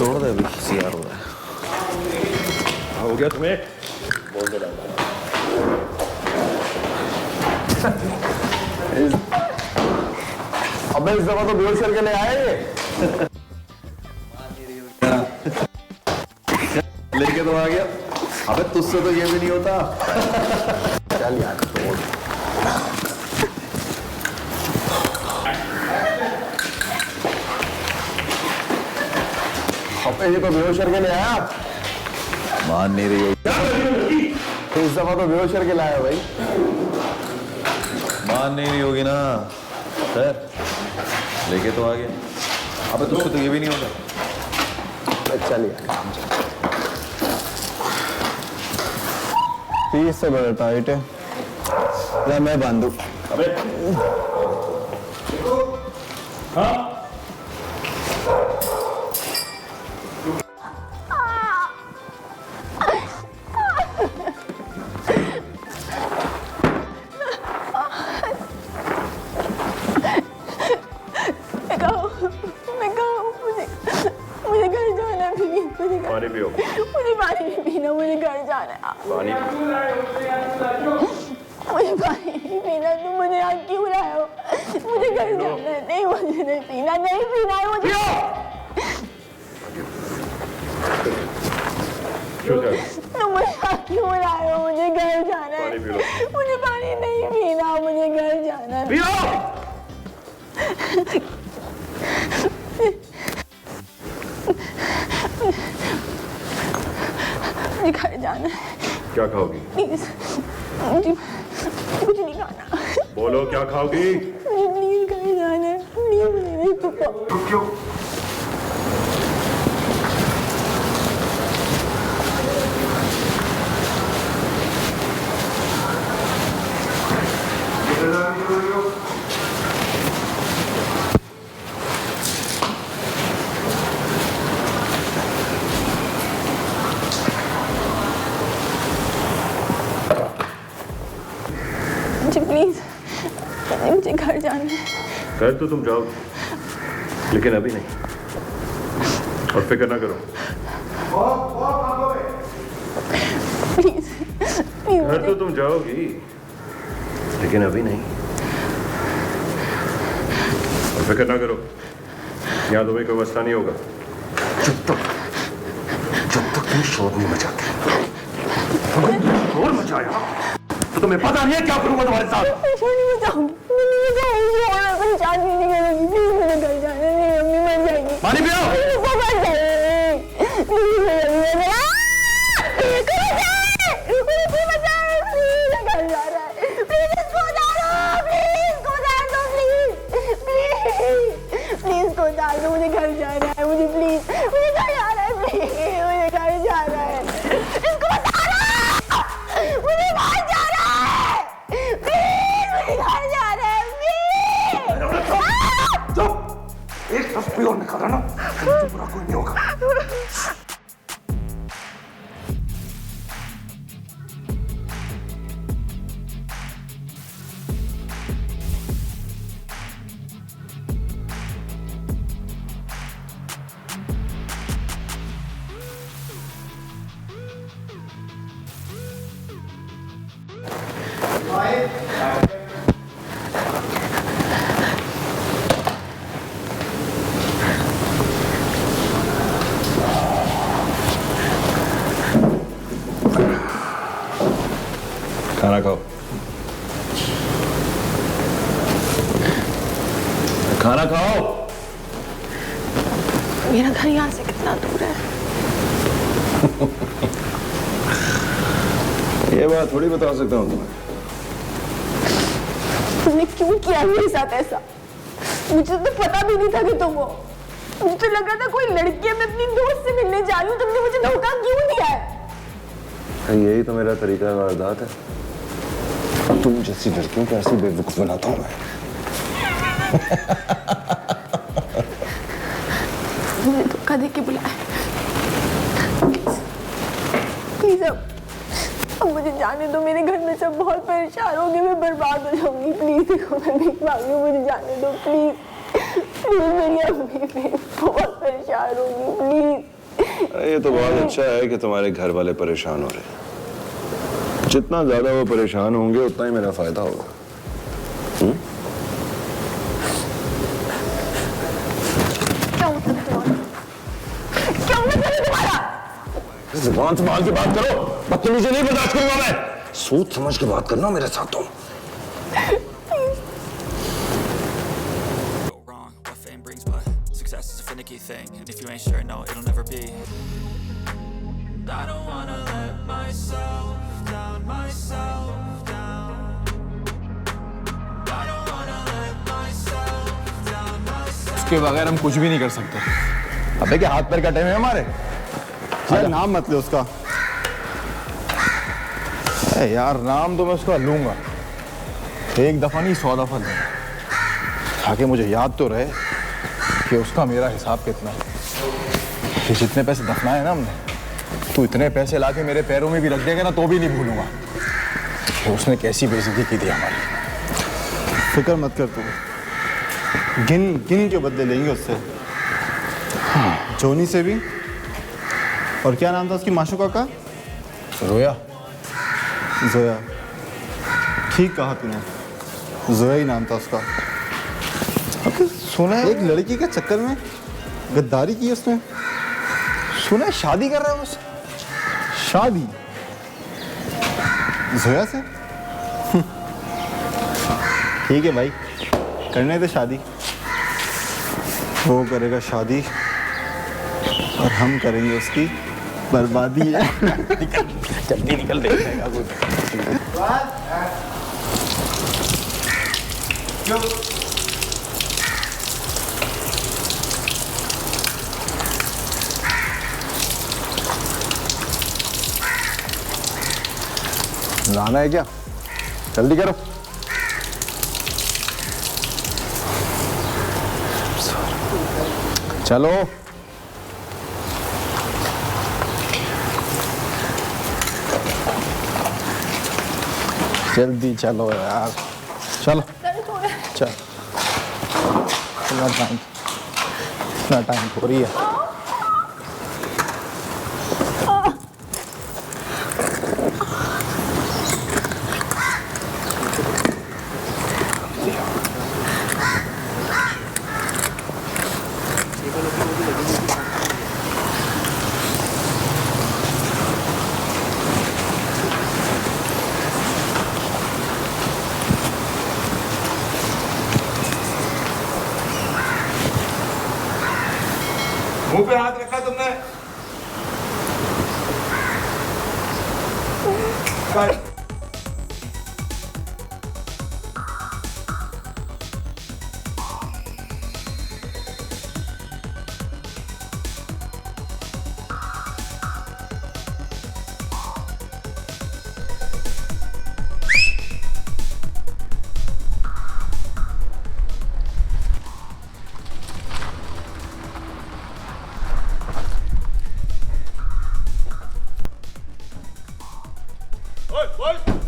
छोड़ दे, अभी सीआर हो रहा है। हो गया तुम्हें? बोल दे अबे इस दफा तो बेहोश करके ले आए ये। लेके तो आ गया। अबे तुझसे तो ये भी नहीं होता। चल यार छोड़। अबे ये तो बेहोश करके ले आया। मान नहीं रही होगी। इस दफा तो बेहोश करके लाया भाई। मान नहीं रही होगी ना। खैर लेके तो आ गया। अबे तुझसे तो ये भी नहीं होता। चल यार पीस से बड़ा टाइट है। या मैं बांधू। अबे हाँ पानी पियो। मुझे पानी नहीं पीना, मुझे घर जाना है। पानी मुझे पानी नहीं पीना, तुम मुझे यहाँ क्यों लाए हो? मुझे घर जाना है। नहीं मुझे नहीं पीना, नहीं पीना है मुझे। तुम मुझे यहाँ क्यों लाए हो? मुझे घर जाना है। मुझे पानी नहीं पीना, मुझे घर जाना है। मुझे घर जाना है। क्या खाओगी? प्लीज मुझे कुछ नहीं खाना। बोलो क्या खाओगी? मुझे प्लीज घर जाना है। प्लीज मुझे नहीं पता। क्यों? प्लीज मुझे घर जाना है। घर तो तुम जाओ, लेकिन अभी नहीं। और फिक्र ना करो। प्लीज घर तो तुम जाओगी, लेकिन अभी नहीं। और फिक्र ना करो, यहाँ तुम्हें कोई मसला नहीं होगा। जब तक तुम शोर नहीं मचाते। शोर मचाया तो तुम्हें पता नहीं है क्या करूंगा तुम्हारे साथ। पानी पियो। मुझे घर जाना है। मुझे प्लीज मुझे घर जाना है। प्लीज मुझे घर जाना है। इसको बता दो मुझे बाहर जाना है। प्लीज मुझे घर जाना है। प्लीज चुप। एक शब्द भी और निकाला ना, तुमसे बुरा कोई नहीं होगा। खाना खाओ। खाना खाओ। मेरा घर यहाँ से कितना दूर है? ये बात थोड़ी बता सकता हूँ तुम्हें। तुमने क्यों किया मेरे साथ ऐसा? मुझे तो पता भी नहीं था कि तुम हो। मुझे तो लगा था कोई लड़की है, मैं अपनी दोस्त से मिलने जा रही हूँ। तुमने मुझे धोखा क्यों दिया है? यही तो मेरा तरीका वारदात है। तुम जैसी लड़कियों को ऐसी बेवकूफ बनाता हूँ मैं। मुझे धोखा देके बुलाया। प्लीज अब मुझे जाने दो। मेरे घर में सब बहुत परेशान होंगे, मैं बर्बाद हो जाऊंगी। प्लीज देखो मैं भीख मांग रही हूँ, मुझे जाने दो प्लीज। प्लीज मेरी अम्मी बहुत परेशान होगी। प्लीज ये तो बहुत अच्छा है कि तुम्हारे घर वाले परेशान हो रहे हैं। जितना ज्यादा वो परेशान होंगे उतना ही मेरा फायदा होगा। क्या मतलब है तुम्हारा? जुबान संभाल के बात करो, बदतमीजी नहीं बर्दाश्त करूंगा मैं। सोच समझ के बात करना मेरे साथ तुम। Success is a finicky thing, and if you ain't sure, no, it'll never be. I don't wanna let myself down, myself down. I don't wanna let myself down, myself. उसके बगैर हम कुछ भी नहीं कर सकते। अबे क्या हाथ पैर कटे हुए हमारे? यार नाम मत ले उसका। यार नाम तो मैं उसका लूंगा, एक दफा नहीं 100 दफा लूंगा, ताकि मुझे याद तो रहे कि उसका मेरा हिसाब कितना है। कि जितने पैसे दफनाए ना हमने, तू इतने पैसे लाके मेरे पैरों में भी रख देगा ना तो भी नहीं भूलूंगा कि उसने कैसी बेइज्जती की थी हमारी। फिक्र मत कर तू, गिन के बदले लेंगे उससे। जोनी से भी। और क्या नाम था उसकी माशुका का? रोया। जोया, ठीक कहा तूने, जोया ही नाम था उसका। अबे सुना है एक लड़की के चक्कर में गद्दारी की उसने। सुना है शादी कर रहा है उससे। शादी जोया से? ठीक है भाई, करने दे शादी। वो करेगा शादी और हम करेंगे उसकी बर्बादी। जल्दी निकल देगा कुछ। लाना है क्या? जल्दी करो। चलो जल्दी चलो यार, चलो चल। इतना टाइम हो रही है। मुंह पे हाथ रखा तुमने? What?